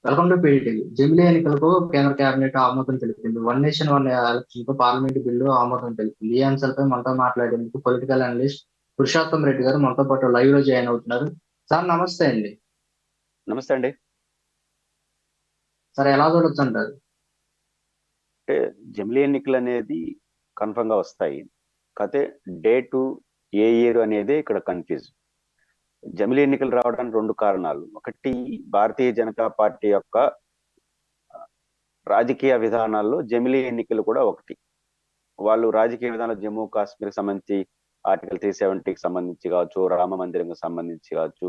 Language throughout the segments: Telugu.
Welcome to పీఈటీవీ. జమిలీ ఎన్నికలకు కేంద్ర కేబినెట్ ఆమోదం తెలిపింది. వన్ నేషన్ వన్ ఎలక్షన్ కు పార్లమెంటు బిల్లు ఆమోదం తెలిపింది. ఈ అంశాలపై మనతో మాట్లాడేందుకు పొలిటికల్ అనలిస్ట్ పురుషోత్తం రెడ్డి గారు మనతో పాటు లైవ్ లో జాయిన్ అవుతున్నారు. సార్ నమస్తే అండి. నమస్తే అండి. సార్ ఎలా చూడొచ్చు అంటారు? అంటే జమిలీ ఎన్నికలు అనేది కన్ఫర్మ్ గా వస్తాయి. కాకపోతే డేటు ఏ ఇయర్ అనేది ఇక్కడ కన్ఫ్యూజ్. జమిలీ ఎన్నికలు రావడానికి రెండు కారణాలు. ఒకటి, భారతీయ జనతా పార్టీ యొక్క రాజకీయ విధానాల్లో జమిలీ ఎన్నికలు కూడా ఒకటి. వాళ్ళు రాజకీయ విధానాలు జమ్మూ కాశ్మీర్ సంబంధించి ఆర్టికల్ 370కి సంబంధించి కావచ్చు, రామ మందిరంకి సంబంధించి కావచ్చు,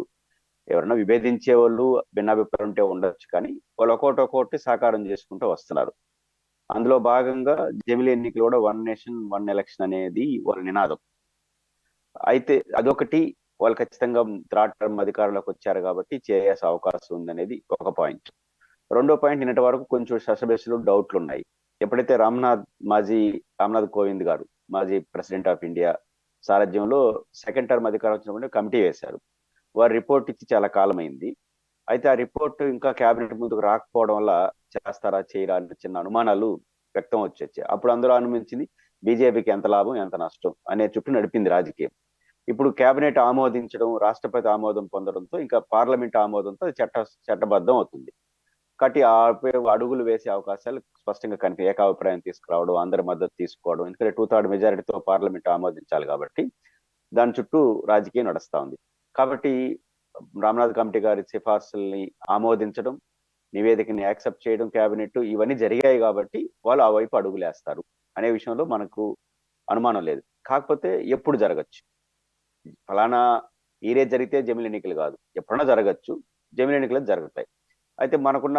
ఎవరైనా విభేదించే వాళ్ళు భిన్నాభిప్రాయం ఉంటే ఉండొచ్చు, కానీ వాళ్ళు ఒక్కొక్కటి సాకారం చేసుకుంటూ వస్తున్నారు. అందులో భాగంగా జమిలీ ఎన్నికలు కూడా వన్ నేషన్ వన్ ఎలక్షన్ అనేది వాళ్ళ నినాదం. అయితే అదొకటి, వాళ్ళు ఖచ్చితంగా థర్డ్ టర్మ్ అధికారంలోకి వచ్చారు కాబట్టి చేయాల్సిన అవకాశం ఉందనేది ఒక పాయింట్. రెండో పాయింట్, నిన్నటి వరకు కొంచెం శశబెశలు డౌట్లు ఉన్నాయి. ఎప్పుడైతే మాజీ రామ్నాథ్ కోవింద్ గారు, మాజీ ప్రెసిడెంట్ ఆఫ్ ఇండియా సారథ్యంలో సెకండ్ టర్మ్ అధికారం వచ్చినప్పుడు కమిటీ వేశారు. వారు రిపోర్ట్ ఇచ్చి చాలా కాలమైంది. అయితే ఆ రిపోర్ట్ ఇంకా కేబినెట్ ముందుకు రాకపోవడం వల్ల చేస్తారా చేయరా అని చిన్న అనుమానాలు వ్యక్తం వచ్చాయి. అప్పుడు అందరూ అనుమతించింది బీజేపీకి ఎంత లాభం ఎంత నష్టం అనే చుట్టూ నడిపింది రాజకీయం. ఇప్పుడు కేబినెట్ ఆమోదించడం, రాష్ట్రపతి ఆమోదం పొందడంతో ఇంకా పార్లమెంట్ ఆమోదంతో అది చట్టబద్ధం అవుతుంది. కాబట్టి ఆ అడుగులు వేసే అవకాశాలు స్పష్టంగా కనిపి ఏకాభిప్రాయం తీసుకురావడం, అందరి మద్దతు తీసుకోవడం, ఎందుకంటే 2/3 మెజారిటీతో పార్లమెంట్ ఆమోదించాలి కాబట్టి దాని చుట్టూ రాజకీయం నడుస్తా ఉంది. కాబట్టి రామ్నాథ్ కమిటీ గారి సిఫార్సుల్ని ఆమోదించడం, నివేదికని యాక్సెప్ట్ చేయడం కేబినెట్, ఇవన్నీ జరిగాయి కాబట్టి వాళ్ళు ఆ వైపు అడుగులేస్తారు అనే విషయంలో మనకు అనుమానం లేదు. కాకపోతే ఎప్పుడు జరగచ్చు, ఫలానా ఈరే జరిగితే జమిలీ ఎన్నికలు కాదు, ఎప్పుడన్నా జరగచ్చు, జమిలీ ఎన్నికలు జరుగుతాయి. అయితే మనకున్న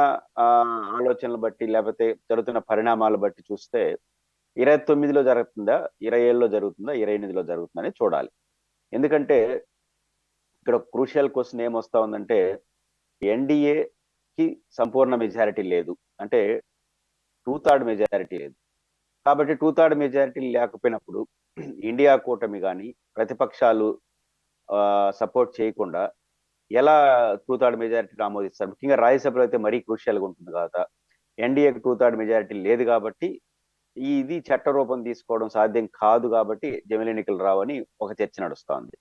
ఆలోచనలు బట్టి లేకపోతే జరుగుతున్న పరిణామాలు బట్టి చూస్తే 29లో జరుగుతుందా, 27లో జరుగుతుందా, 28లో జరుగుతుందా అని చూడాలి. ఎందుకంటే ఇక్కడ క్రూషియల్ క్వశ్చన్ ఏమొస్తా ఉందంటే, ఎన్డీఏకి సంపూర్ణ మెజారిటీ లేదు, అంటే 2/3 మెజారిటీ లేదు. కాబట్టి 2/3 మెజారిటీ లేకపోయినప్పుడు ఇండియా కూటమి కానీ ప్రతిపక్షాలు సపోర్ట్ చేయకుండా ఎలా 2/3 మెజారిటీని ఆమోదిస్తారు? ముఖ్యంగా రాజ్యసభలో అయితే మరీ క్రూషియల్గా ఉంటుంది కదా. ఎన్డీఏకి 2/3 మెజారిటీ లేదు కాబట్టి ఇది చట్ట రూపం తీసుకోవడం సాధ్యం కాదు, కాబట్టి జమిలీ ఎన్నికలు రావని ఒక చర్చ నడుస్తోంది.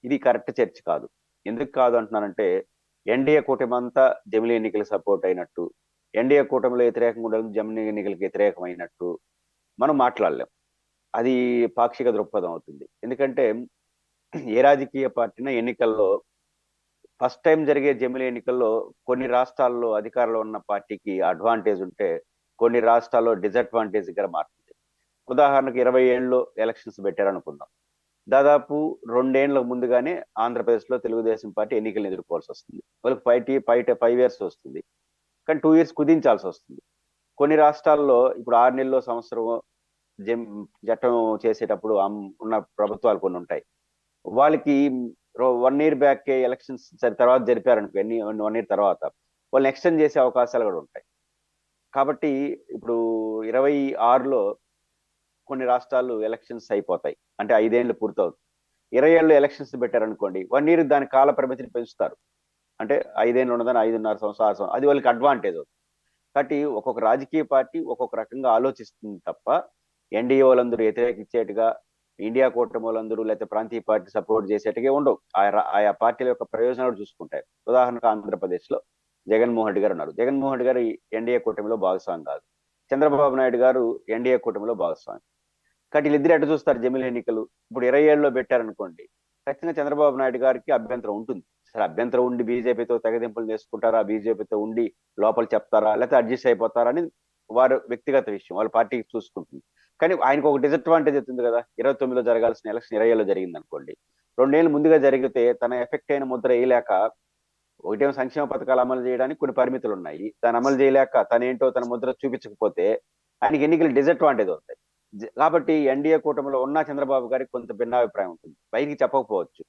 ఇది కరెక్ట్ చర్చ కాదు. ఎందుకు కాదు అంటున్నానంటే, ఎన్డీఏ కూటమి అంతా జమిలీ ఎన్నికలకు సపోర్ట్ అయినట్టు, ఎన్డీఏ కూటమిలో వ్యతిరేకంగా ఉండడం జమిలీ ఎన్నికలకు వ్యతిరేకమైనట్టు మనం మాట్లాడలేం. అది పాక్షిక దృక్పథం అవుతుంది. ఎందుకంటే ఏ రాజకీయ పార్టీనా ఎన్నికల్లో ఫస్ట్ టైం జరిగే జమిలీ ఎన్నికల్లో కొన్ని రాష్ట్రాల్లో అధికారంలో ఉన్న పార్టీకి అడ్వాంటేజ్ ఉంటే కొన్ని రాష్ట్రాల్లో డిసడ్వాంటేజ్ గా మారుతుంది. ఉదాహరణకు 20 ఏళ్ళలో ఎలక్షన్స్ పెట్టారనుకుందాం. దాదాపు 2 ఏళ్ల ముందుగానే ఆంధ్రప్రదేశ్లో తెలుగుదేశం పార్టీ ఎన్నికలను ఎదుర్కోవాల్సి వస్తుంది. వాళ్ళకి 5 ఇయర్స్ వస్తుంది, కానీ 2 ఇయర్స్ కుదించాల్సి వస్తుంది. కొన్ని రాష్ట్రాల్లో ఇప్పుడు 6 నెలల్లో సంవత్సరం చట్టం చేసేటప్పుడు ఉన్న ప్రభుత్వాలు కొన్ని ఉంటాయి. వాళ్ళకి 1 ఇయర్ బ్యాక్ ఎలక్షన్స్ తర్వాత జరిపారనుకో, 1 ఇయర్ తర్వాత వాళ్ళని ఎక్స్టెండ్ చేసే అవకాశాలు కూడా ఉంటాయి. కాబట్టి ఇప్పుడు 26లో కొన్ని రాష్ట్రాలు ఎలక్షన్స్ అయిపోతాయి, అంటే 5 ఏళ్ళు పూర్తవుతుంది. 20 ఏళ్ళు ఎలక్షన్స్ పెట్టారనుకోండి, 1 ఇయర్ దాని కాల పరిమితిని పెంచుతారు. అంటే 5 ఏళ్ళు ఉన్నదని 5.5 సంవత్సరాలు, 6 సంవత్సరాలు, అది వాళ్ళకి అడ్వాంటేజ్ అవుతుంది. కాబట్టి ఒక్కొక్క రాజకీయ పార్టీ ఒక్కొక్క రకంగా ఆలోచిస్తుంది తప్ప ఎన్డీఏ వాళ్ళందరూ వ్యతిరేకించేట్టుగా, ఇండియా కూటమి వాళ్ళందరూ లేకపోతే ప్రాంతీయ పార్టీ సపోర్ట్ చేసేట్టుగా ఉండవు. ఆయా పార్టీల యొక్క ప్రయోజనాలు చూసుకుంటాయి. ఉదాహరణకు ఆంధ్రప్రదేశ్ లో జగన్మోహన్ రెడ్డి గారు ఉన్నారు. జగన్మోహన్ రెడ్డి గారు ఎన్డీఏ కూటమిలో భాగస్వామి కాదు, చంద్రబాబు నాయుడు గారు ఎన్డీఏ కూటమిలో భాగస్వామి. కాబట్టి వీళ్ళిద్దరు ఎటు చూస్తారు జమిలీ ఎన్నికలు? ఇప్పుడు 20 ఏళ్ళలో పెట్టారనుకోండి, ఖచ్చితంగా చంద్రబాబు నాయుడు గారికి అభ్యంతరం ఉంటుంది. సరే, అభ్యంతరం ఉండి బీజేపీతో తెగదింపులు చేసుకుంటారా, బీజేపీతో ఉండి లోపల చెప్తారా, లేకపోతే అడ్జస్ట్ అయిపోతారా అని వారు వ్యక్తిగత విషయం, వాళ్ళ పార్టీకి చూసుకుంటుంది. కానీ ఆయనకు ఒక డిసడ్వాంటేజ్ అవుతుంది కదా. 29లో జరగాల్సిన ఎలక్షన్ 20 ఏళ్ళలో జరిగింది అనుకోండి, 2 ఏళ్ళు ముందుగా జరిగితే తన ఎఫెక్ట్ అయిన ముద్ర వేయలేక, ఒకటేమో సంక్షేమ పథకాలు అమలు చేయడానికి కొన్ని పరిమితులు ఉన్నాయి, దాన్ని అమలు చేయలేక తనేంటో తన ముద్ర చూపించకపోతే ఆయనకి ఎన్నికలు డిసడ్వాంటేజ్ అవుతాయి. కాబట్టి ఎన్డీఏ కూటమిలో ఉన్న చంద్రబాబు గారికి కొంత భిన్నాభిప్రాయం ఉంటుంది, పైకి చెప్పకపోవచ్చు.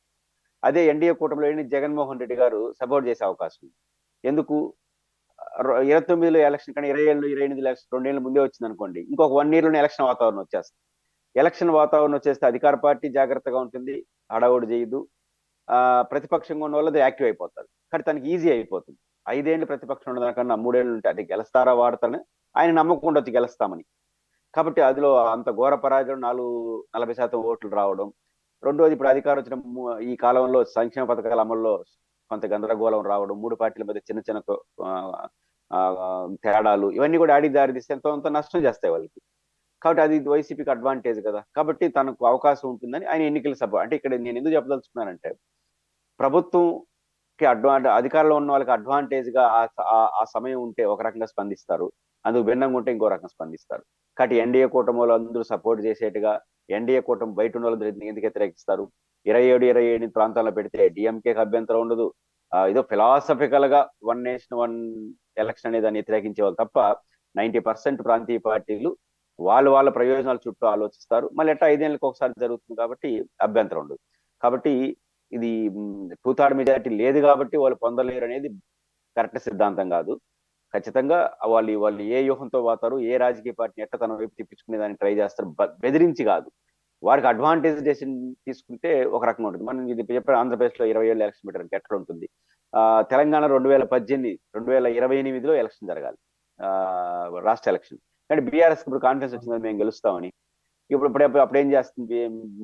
అదే ఎన్డీఏ కూటమిలో జగన్మోహన్ రెడ్డి గారు సపోర్ట్ చేసే అవకాశం ఉంది. ఎందుకు? 29లో ఎలక్షన్ కానీ 20 ఏళ్ళు 28 ఎలక్షన్ 2 ఏళ్ళు ముందే వచ్చింది అనుకోండి, ఇంకొక 1 ఇయర్ లోనే ఎలక్షన్ వాతావరణం వచ్చేస్తుంది. ఎలక్షన్ వాతావరణం వచ్చేస్తే అధికార పార్టీ జాగ్రత్తగా ఉంటుంది, హడావుడి చేయదు, ప్రతిపక్షంగా ఉన్న వాళ్ళది యాక్టివ్ అయిపోతారు. కానీ తనకి ఈజీ అయిపోతుంది. 5 ఏళ్ళు ప్రతిపక్షం ఉండదానికన్నా 3 ఏళ్ళు ఉంటే అది గెలుస్తారా వాడతారని ఆయన నమ్మకం ఉండొచ్చు గెలుస్తామని. కాబట్టి అందులో అంత ఘోర పరాజయం 40% ఓట్లు రావడం. రెండోది ఇప్పుడు అధికారం వచ్చిన ఈ కాలంలో సంక్షేమ పథకాల అమల్లో కొంత గందరగోళం రావడం, 3 పార్టీల మధ్య చిన్న చిన్న తేడాలు ఇవన్నీ కూడా ఆడికి దారితీస్తే ఎంతో కొంత నష్టం చేస్తాయి వాళ్ళకి. కాబట్టి అది వైసీపీకి అడ్వాంటేజ్ కదా. కాబట్టి తనకు అవకాశం ఉంటుందని ఆయన ఎన్నికల సభ అంటే ఇక్కడ నేను ఎందుకు చెప్పదలుచుకున్నానంటే ప్రభుత్వంకి అధికారంలో ఉన్న వాళ్ళకి అడ్వాంటేజ్ గా ఆ సమయం ఉంటే ఒక రకంగా స్పందిస్తారు, అందుకు భిన్నంగా ఉంటే ఇంకో రకంగా స్పందిస్తారు. కాబట్టి ఎన్డీఏ కూటమిలో అందరూ సపోర్ట్ చేసేట్టుగా ఎన్డీఏ కూటమి బయట ఉన్న వాళ్ళు ఎందుకు వ్యతిరేకిస్తారు? 27 ప్రాంతాల్లో పెడితే డిఎంకేకి అభ్యంతరం ఉండదు. ఏదో ఫిలాసఫికల్ గా 1 నేషన్ 1 ఎలక్షన్ అనే దాన్ని వ్యతిరేకించే వాళ్ళు తప్ప 90% ప్రాంతీయ పార్టీలు వాళ్ళ ప్రయోజనాల చుట్టూ ఆలోచిస్తారు. మళ్ళీ ఎట్లా 5 ఏళ్ళకి ఒకసారి జరుగుతుంది కాబట్టి అభ్యంతరం ఉండదు. కాబట్టి ఇది 2/3 మెజారిటీ లేదు కాబట్టి వాళ్ళు పొందలేరు అనేది కరెక్ట్ సిద్ధాంతం కాదు. ఖచ్చితంగా వాళ్ళు ఏ వ్యూహంతో పోతారు, ఏ రాజకీయ పార్టీని ఎట్లా తన వైపు తిప్పించుకునే దాన్ని ట్రై చేస్తారు, బెదిరించి కాదు. వారికి అడ్వాంటేజ్ డెసిషన్ తీసుకుంటే ఒక రకంగా ఉంటుంది. మనం ఇది చెప్పారు ఆంధ్రప్రదేశ్ లో 20 ఏళ్ళు ఎలక్షన్ పెట్టడానికి ఎట్లా ఉంటుంది. తెలంగాణ 2018 2028లో ఎలక్షన్ జరగాలి, రాష్ట్ర ఎలక్షన్. కానీ బీఆర్ఎస్ ఇప్పుడు కాన్ఫిడెన్స్ వచ్చిందని మేము గెలుస్తామని అప్పుడు ఏం చేస్తుంది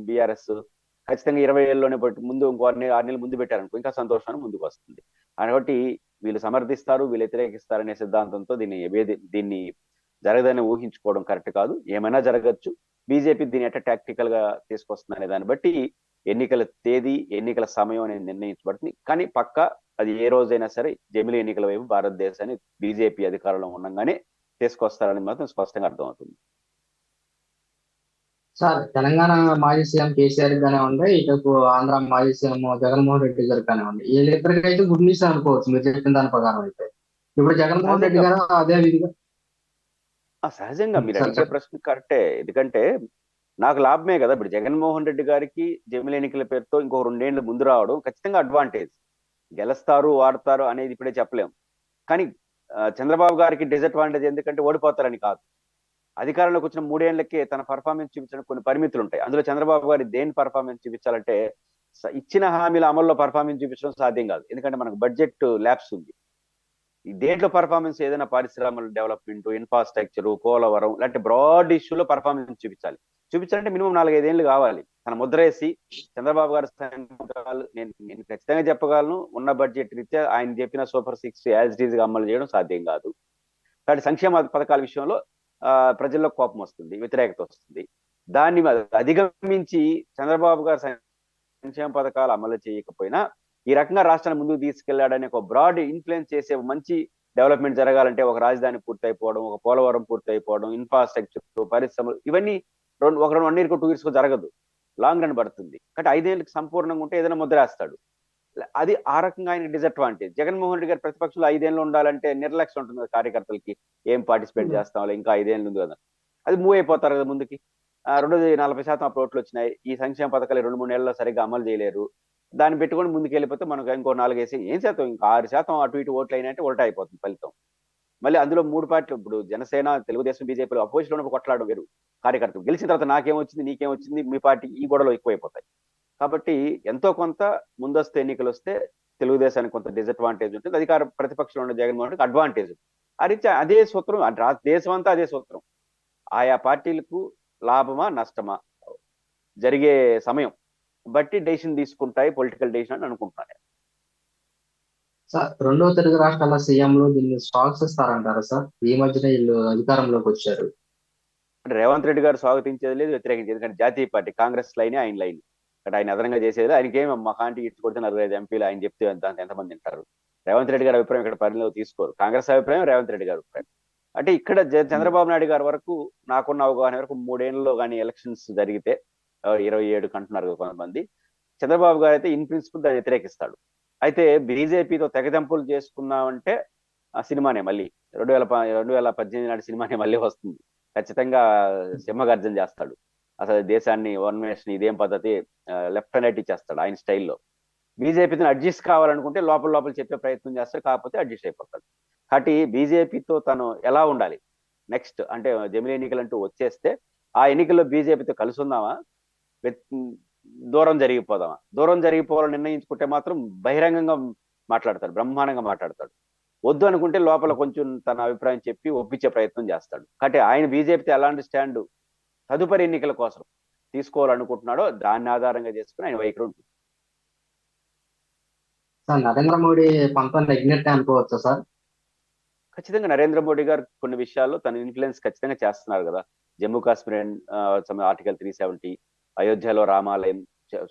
బీఆర్ఎస్? ఖచ్చితంగా 20 ఏళ్ళలోనే ముందు ఇంకో 6 నెలలు ముందు పెట్టారనుకో ఇంకా సంతోషాన్ని ముందుకు వస్తుంది. కాబట్టి వీళ్ళు సమర్థిస్తారు, వీళ్ళు వ్యతిరేకిస్తారనే సిద్ధాంతంతో దీన్ని జరగదని ఊహించుకోవడం కరెక్ట్ కాదు. ఏమైనా జరగచ్చు. బీజేపీ దీన్ని ఎట్లా టాక్టికల్ గా తీసుకొస్తుంది అనే దాన్ని బట్టి ఎన్నికల తేదీ, ఎన్నికల సమయం అనేది నిర్ణయించబడుతుంది. కానీ పక్క అది ఏ రోజైనా సరే జమిలీ ఎన్నికల వైపు భారతదేశాన్ని బీజేపీ అధికారంలో ఉండగానే తీసుకొస్తారని మాత్రం స్పష్టంగా అర్థమవుతుంది. సార్, తెలంగాణ మాజీ సీఎం కేసీఆర్ కానివ్వండి, ఇటు ఆంధ్ర మాజీ సీఎం జగన్మోహన్ రెడ్డి గారు కానివ్వండి, వీళ్ళిద్దరికి అయితే గుడ్ న్యూస్ అనుకోవచ్చు మీరు చెప్పిన దాని ప్రకారం అయితే. ఇప్పుడు జగన్మోహన్ రెడ్డి గారు అదే విధిగా సహజంగా మీరు అడిగే ప్రశ్న కరెక్టే. ఎందుకంటే నాకు లాభమే కదా. ఇప్పుడు జగన్మోహన్ రెడ్డి గారికి జమిలి ఎన్నికల పేరుతో ఇంకో 2 ఏళ్ళు ముందు రావడం ఖచ్చితంగా అడ్వాంటేజ్. గెలుస్తారు వాడతారు అనేది ఇప్పుడే చెప్పలేం. కానీ చంద్రబాబు గారికి డిసడ్వాంటేజ్ ఎందుకంటే ఓడిపోతారని కాదు, అధికారంలోకి వచ్చిన 3 ఏళ్లకే తన పర్ఫార్మెన్స్ చూపించడానికి కొన్ని పరిమితులు ఉంటాయి. అందులో చంద్రబాబు గారి దేని పర్ఫార్మెన్స్ చూపించాలంటే ఇచ్చిన హామీల అమల్లో పర్ఫార్మెన్స్ చూపించడం సాధ్యం కాదు. ఎందుకంటే మనకు బడ్జెట్ ల్యాప్స్ ఉంది. దేంట్లో పర్ఫార్మెన్స్ ఏదైనా పారిశ్రామిక డెవలప్మెంట్, ఇన్ఫ్రాస్ట్రక్చర్, పోలవరం లాంటి బ్రాడ్ ఇష్యూలో పర్ఫార్మెన్స్ చూపించాలంటే మినిమం 4-5 ఏళ్ళు కావాలి. తన ముద్ర వేసి చంద్రబాబు గారి నేను ఖచ్చితంగా చెప్పగలను, ఉన్న బడ్జెట్ రీత్యా ఆయన చెప్పిన సూపర్ 6 యాజ్ ఇట్ ఈజ్ గా అమలు చేయడం సాధ్యం కాదు. కాబట్టి సంక్షేమ పథకాల విషయంలో ప్రజల్లో కోపం వస్తుంది, వ్యతిరేకత వస్తుంది. దాన్ని అధిగమించి చంద్రబాబు గారు సంక్షేమ పథకాలు అమలు చేయకపోయినా ఈ రకంగా రాష్ట్రాన్ని ముందుకు తీసుకెళ్లాడని ఒక బ్రాడ్ ఇన్ఫ్లుయెన్స్ చేసే మంచి డెవలప్మెంట్ జరగాలంటే ఒక రాజధాని పూర్తయిపోవడం, ఒక పోలవరం పూర్తయిపోవడం, ఇన్ఫ్రాస్ట్రక్చర్, పరిశ్రమలు ఇవన్నీ 1 ఇయర్ 2 ఇయర్స్ జరగదు, లాంగ్ రన్ పడుతుంది. కాబట్టి 5 ఏళ్ళకి సంపూర్ణంగా ఉంటే ఏదైనా ముద్రేస్తాడు. అది ఆ రకంగా ఆయనకి డిసడ్వాంటేజ్. జగన్మోహన్ రెడ్డి గారి ప్రతిపక్షంలో 5 ఏళ్ళు ఉండాలంటే నిర్లక్ష్యం ఉంటుంది కార్యకర్తలకి. ఏం పార్టిసిపేట్ చేస్తాం, ఇంకా 5 ఏళ్ళు ఉంది కదా, అది మూవ్ అయిపోతారు కదా ముందుకి. రెండోది 40% అప్పుడు ఓట్లు వచ్చినాయి. ఈ సంక్షేమ పథకాలు 2-3 ఏళ్ళలో సరిగ్గా అమలు చేయలేరు. దాన్ని పెట్టుకొని ముందుకు వెళ్ళిపోతే మనకు ఇంకో 4 ఏం శాతం, ఇంకా 6% అటు ఇటు ఓట్లు అయినట్టే ఉల్టా అయిపోతుంది ఫలితం. మళ్ళీ అందులో 3 పార్టీలు ఇప్పుడు జనసేన, తెలుగుదేశం, బీజేపీలో అపోజిషన్ ఉన్నప్పుడు కొట్లాడడం వేరు. కార్యకర్తలు గెలిచిన తర్వాత నాకేమొచ్చింది, నీకేమొచ్చింది, మీ పార్టీ ఈ గొడవలు ఎక్కువైపోతాయి. కాబట్టి ఎంతో కొంత ముందస్తు ఎన్నికలు వస్తే తెలుగుదేశానికి కొంత డిసడ్వాంటేజ్ ఉంటుంది, అధికార ప్రతిపక్షంలో ఉన్న జగన్మోహన్ రెడ్డికి అడ్వాంటేజ్. అదే సూత్రం దేశం అంతా అదే సూత్రం. ఆయా పార్టీలకు లాభమా నష్టమా జరిగే సమయం బట్టి డెసిషన్ తీసుకుంటాయి పొలిటికల్ డెసిషన్ అని అనుకుంటున్నాను. సార్, 2వ తెలుగు రాష్ట్రాల సీఎంలు దీన్ని స్వాగతిస్తారంటారా సార్? ఈ మధ్యన వీళ్ళు అధికారంలోకి వచ్చారు. అంటే రేవంత్ రెడ్డి గారు స్వాగతించేది లేదు, వ్యతిరేకించేది. ఎందుకంటే జాతీయ పార్టీ కాంగ్రెస్ లైనే ఆయన లైన్. అంటే ఆయన అదనంగా చేసేది ఆయనకి ఏమి మా కాంటి ఇచ్చి కొడితే 45 ఎంపీలు ఆయన చెప్తే దాంట్లో ఎంతమంది తింటారు? రేవంత్ రెడ్డి గారి అభిప్రాయం ఇక్కడ పరిధిలో తీసుకోరు. కాంగ్రెస్ అభిప్రాయం, రేవంత్ రెడ్డి గారి అభిప్రాయం. అంటే ఇక్కడ చంద్రబాబు నాయుడు గారి వరకు నాకున్న అవగాహన వరకు 3 ఏళ్ళలో కానీ ఎలక్షన్స్ జరిగితే 27 అంటున్నారు కొంతమంది, చంద్రబాబు గారు అయితే ఇన్ ప్రిన్సిపల్ దాన్ని వ్యతిరేకిస్తాడు. అయితే బీజేపీతో తెగదెంపులు చేసుకున్నామంటే ఆ సినిమానే మళ్ళీ 2018 నాటి సినిమానే మళ్ళీ వస్తుంది. ఖచ్చితంగా సింహగర్జన చేస్తాడు. అసలు దేశాన్ని వన్ నేషన్ ఇదేం పద్ధతి, లెఫ్ట్ అండ్ రైట్ ఇచ్చేస్తాడు ఆయన స్టైల్లో. బీజేపీతో అడ్జస్ట్ కావాలనుకుంటే లోపల చెప్పే ప్రయత్నం చేస్తాడు, కాకపోతే అడ్జస్ట్ అయిపోతాడు. కాబట్టి బీజేపీతో తను ఎలా ఉండాలి నెక్స్ట్ అంటే జమిలీ ఎన్నికలు అంటూ వచ్చేస్తే ఆ ఎన్నికల్లో బీజేపీతో కలిసి ఉందామా, దూరం జరిగిపోదామా? దూరం జరిగిపోవాలని నిర్ణయించుకుంటే మాత్రం బహిరంగంగా మాట్లాడతాడు, బ్రహ్మాండంగా మాట్లాడతాడు. వద్దు అనుకుంటే లోపల కొంచెం తన అభిప్రాయం చెప్పి ఒప్పించే ప్రయత్నం చేస్తాడు. కాబట్టి ఆయన బీజేపీతో ఎలాంటి స్టాండ్ తదుపరి ఎన్నికల కోసం తీసుకోవాలనుకుంటున్నాడో దాన్ని ఆధారంగా చేసుకుని ఆయన వైఖరి ఉంటుంది. సార్ నరేంద్ర మోడీ పంతం నెగ్గినట్టే అనుకోవచ్చా సార్? ఖచ్చితంగా నరేంద్ర మోడీ గారు కొన్ని విషయాల్లో తన ఇన్ఫ్లుయెన్స్ ఖచ్చితంగా చేస్తున్నారు కదా. జమ్మూ కాశ్మీర్ ఆర్టికల్ 370, అయోధ్యలో రామాలయం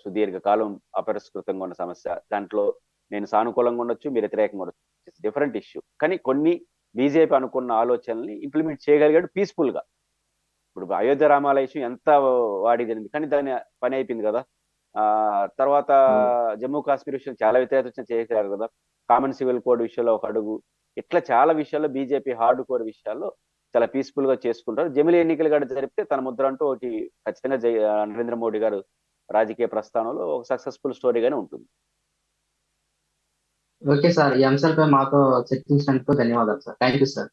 సుదీర్ఘ కాలం అపరిష్కృతంగా ఉన్న సమస్య, దాంట్లో నేను సానుకూలంగా ఉండొచ్చు, మీరు వ్యతిరేకంగా ఉండొచ్చు, డిఫరెంట్ ఇష్యూ. కానీ కొన్ని బీజేపీ అనుకున్న ఆలోచనల్ని ఇంప్లిమెంట్ చేయగలిగాడు పీస్ఫుల్ గా. ఇప్పుడు అయోధ్య రామాలయ ఇష్యూ ఎంత వాడిది, కానీ దాని పని అయిపోయింది కదా. తర్వాత జమ్మూ కాశ్మీర్ విషయం చాలా వ్యతిరేకత చేయగలరు కదా. కామన్ సివిల్ కోడ్ విషయంలో ఒక అడుగు, ఇట్లా చాలా విషయాల్లో బీజేపీ హార్డ్ కోర్ విషయాల్లో చాలా పీస్ఫుల్ గా చేసుకుంటారు. జమిలీ ఎన్నికలు కూడా జరిపితే తన ముద్ర అంటూ ఒకటి ఖచ్చితంగా నరేంద్ర మోడీ గారు రాజకీయ ప్రస్థానంలో ఒక సక్సెస్ఫుల్ స్టోరీగానే ఉంటుంది. ఓకే సార్, ఈ అంశాలపై మాతో చర్చించినందుకు ధన్యవాదాలు సార్. Thank you sir.